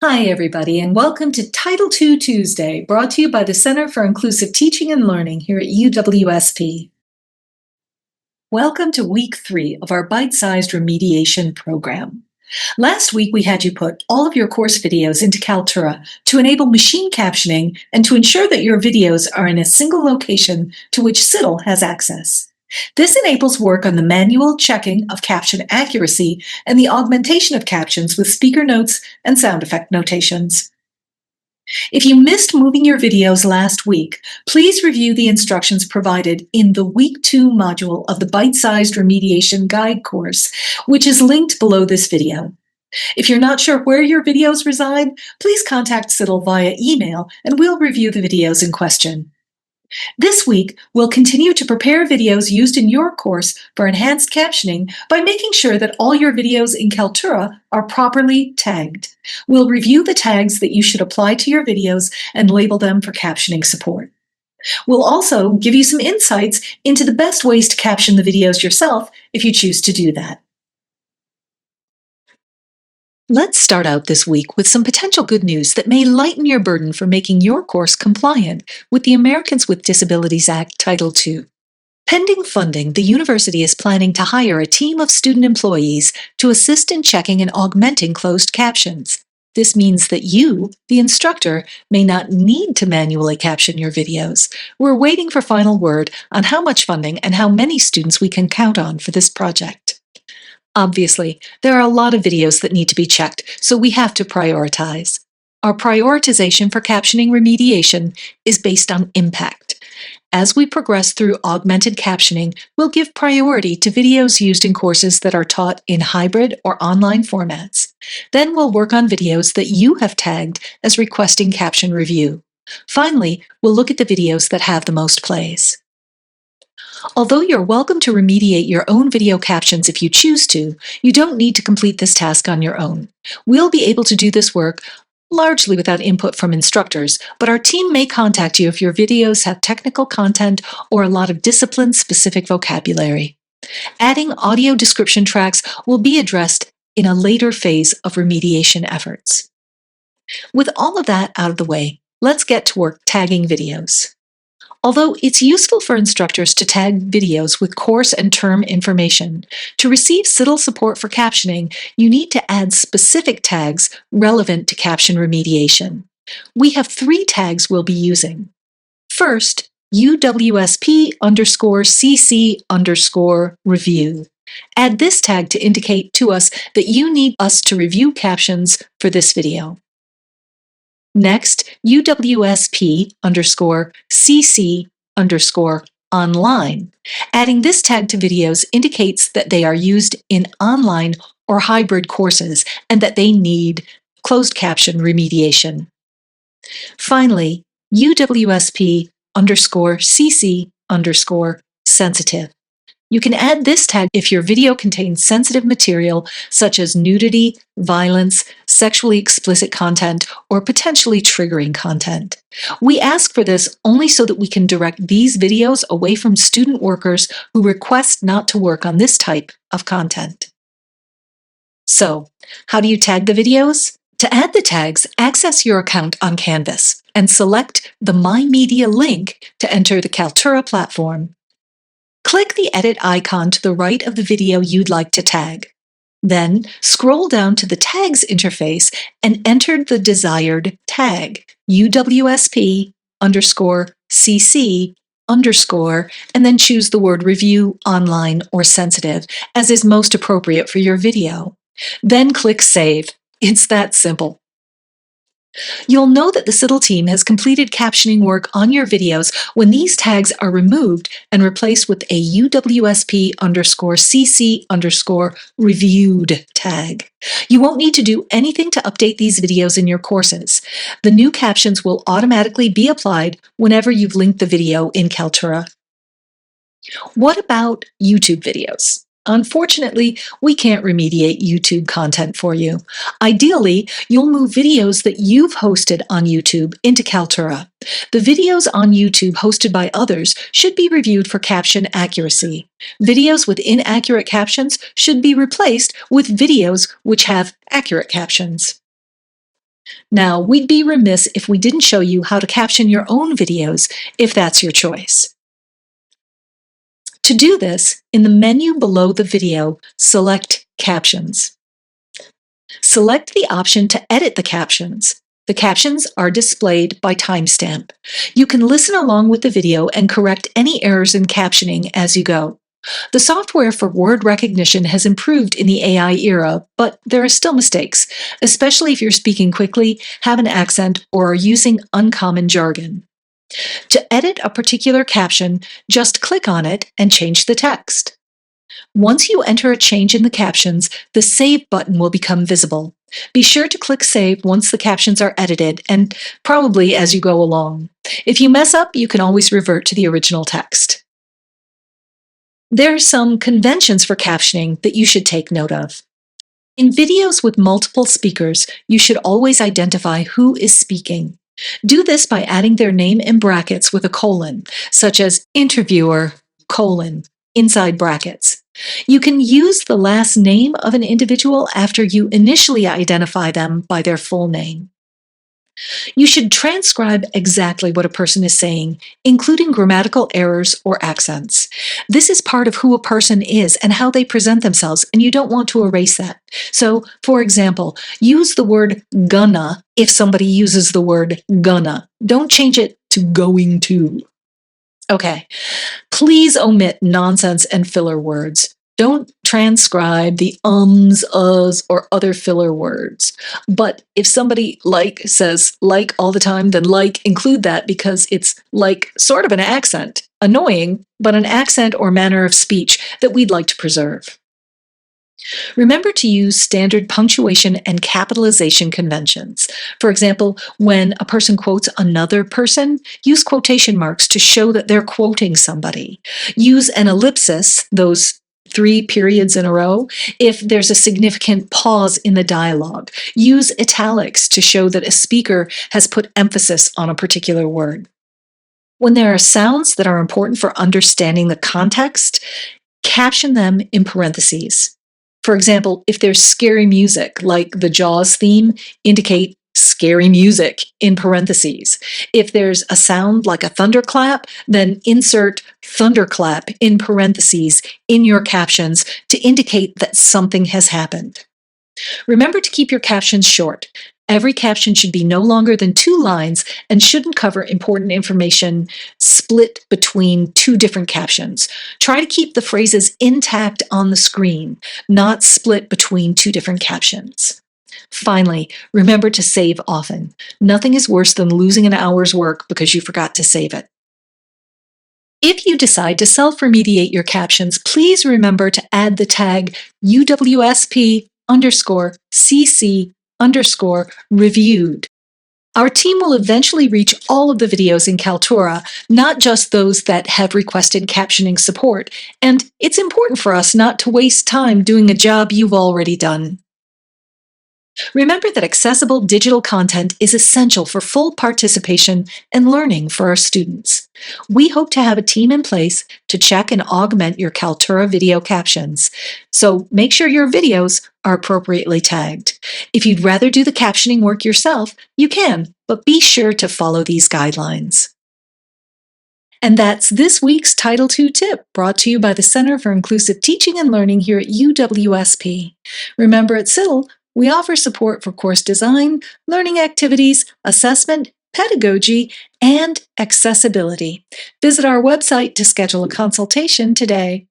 Hi, everybody, and welcome to Title II Tuesday, brought to you by the Center for Inclusive Teaching and Learning here at UWSP. Welcome to Week 3 of our bite-sized remediation program. Last week, we had you put all of your course videos into Kaltura to enable machine captioning and to ensure that your videos are in a single location to which CITL has access. This enables work on the manual checking of caption accuracy and the augmentation of captions with speaker notes and sound effect notations. If you missed moving your videos last week, please review the instructions provided in the Week 2 module of the Bite-Sized Remediation Guide course, which is linked below this video. If you're not sure where your videos reside, please contact CITL via email and we'll review the videos in question. This week, we'll continue to prepare videos used in your course for enhanced captioning by making sure that all your videos in Kaltura are properly tagged. We'll review the tags that you should apply to your videos and label them for captioning support. We'll also give you some insights into the best ways to caption the videos yourself if you choose to do that. Let's start out this week with some potential good news that may lighten your burden for making your course compliant with the Americans with Disabilities Act Title II. Pending funding, the university is planning to hire a team of student employees to assist in checking and augmenting closed captions. This means that you, the instructor, may not need to manually caption your videos. We're waiting for final word on how much funding and how many students we can count on for this project. Obviously, there are a lot of videos that need to be checked, so we have to prioritize. Our prioritization for captioning remediation is based on impact. As we progress through augmented captioning, we'll give priority to videos used in courses that are taught in hybrid or online formats. Then we'll work on videos that you have tagged as requesting caption review. Finally, we'll look at the videos that have the most plays. Although you're welcome to remediate your own video captions if you choose to, you don't need to complete this task on your own. We'll be able to do this work largely without input from instructors, but our team may contact you if your videos have technical content or a lot of discipline-specific vocabulary. Adding audio description tracks will be addressed in a later phase of remediation efforts. With all of that out of the way, let's get to work tagging videos. Although it's useful for instructors to tag videos with course and term information, to receive CITL support for captioning, you need to add specific tags relevant to caption remediation. We have 3 tags we'll be using. First, UWSP_CC_review. Add this tag to indicate to us that you need us to review captions for this video. Next, UWSP_CC_online. Adding this tag to videos indicates that they are used in online or hybrid courses and that they need closed caption remediation. Finally, UWSP_CC_sensitive. You can add this tag if your video contains sensitive material such as nudity, violence, sexually explicit content, or potentially triggering content. We ask for this only so that we can direct these videos away from student workers who request not to work on this type of content. So, how do you tag the videos? To add the tags, access your account on Canvas and select the My Media link to enter the Kaltura platform. Click the edit icon to the right of the video you'd like to tag. Then scroll down to the Tags interface and enter the desired tag, UWSP_CC_, and then choose the word review, online, or sensitive, as is most appropriate for your video. Then click Save. It's that simple. You'll know that the CITL team has completed captioning work on your videos when these tags are removed and replaced with a UWSP_CC_reviewed tag. You won't need to do anything to update these videos in your courses. The new captions will automatically be applied whenever you've linked the video in Kaltura. What about YouTube videos? Unfortunately, we can't remediate YouTube content for you. Ideally, you'll move videos that you've hosted on YouTube into Kaltura. The videos on YouTube hosted by others should be reviewed for caption accuracy. Videos with inaccurate captions should be replaced with videos which have accurate captions. Now, we'd be remiss if we didn't show you how to caption your own videos if that's your choice. To do this, in the menu below the video, select Captions. Select the option to edit the captions. The captions are displayed by timestamp. You can listen along with the video and correct any errors in captioning as you go. The software for word recognition has improved in the AI era, but there are still mistakes, especially if you're speaking quickly, have an accent, or are using uncommon jargon. To edit a particular caption, just click on it and change the text. Once you enter a change in the captions, the Save button will become visible. Be sure to click Save once the captions are edited and probably as you go along. If you mess up, you can always revert to the original text. There are some conventions for captioning that you should take note of. In videos with multiple speakers, you should always identify who is speaking. Do this by adding their name in brackets with a colon, such as interviewer, colon, inside brackets. You can use the last name of an individual after you initially identify them by their full name. You should transcribe exactly what a person is saying, including grammatical errors or accents. This is part of who a person is and how they present themselves, and you don't want to erase that. So, for example, use the word gonna if somebody uses the word gonna. Don't change it to going to. Okay, please omit nonsense and filler words. Don't transcribe the ums, uhs, or other filler words. But if somebody says like all the time, then include that because it's like sort of an accent. Annoying, but an accent or manner of speech that we'd like to preserve. Remember to use standard punctuation and capitalization conventions. For example, when a person quotes another person, use quotation marks to show that they're quoting somebody. Use an ellipsis, those 3 periods in a row, if there's a significant pause in the dialogue. Use italics to show that a speaker has put emphasis on a particular word. When there are sounds that are important for understanding the context, caption them in parentheses. For example, if there's scary music, like the Jaws theme, indicate scary music in parentheses. If there's a sound like a thunderclap, then insert thunderclap in parentheses in your captions to indicate that something has happened. Remember to keep your captions short. Every caption should be no longer than 2 lines and shouldn't cover important information split between 2 different captions. Try to keep the phrases intact on the screen, not split between 2 different captions. Finally, remember to save often. Nothing is worse than losing an hour's work because you forgot to save it. If you decide to self-remediate your captions, please remember to add the tag UWSP_CC_reviewed. Our team will eventually reach all of the videos in Kaltura, not just those that have requested captioning support, and it's important for us not to waste time doing a job you've already done. Remember that accessible digital content is essential for full participation and learning for our students. We hope to have a team in place to check and augment your Kaltura video captions, so make sure your videos are appropriately tagged. If you'd rather do the captioning work yourself, you can, but be sure to follow these guidelines. And that's this week's Title II tip, brought to you by the Center for Inclusive Teaching and Learning here at UWSP. Remember, at CITL, we offer support for course design, learning activities, assessment, pedagogy, and accessibility. Visit our website to schedule a consultation today.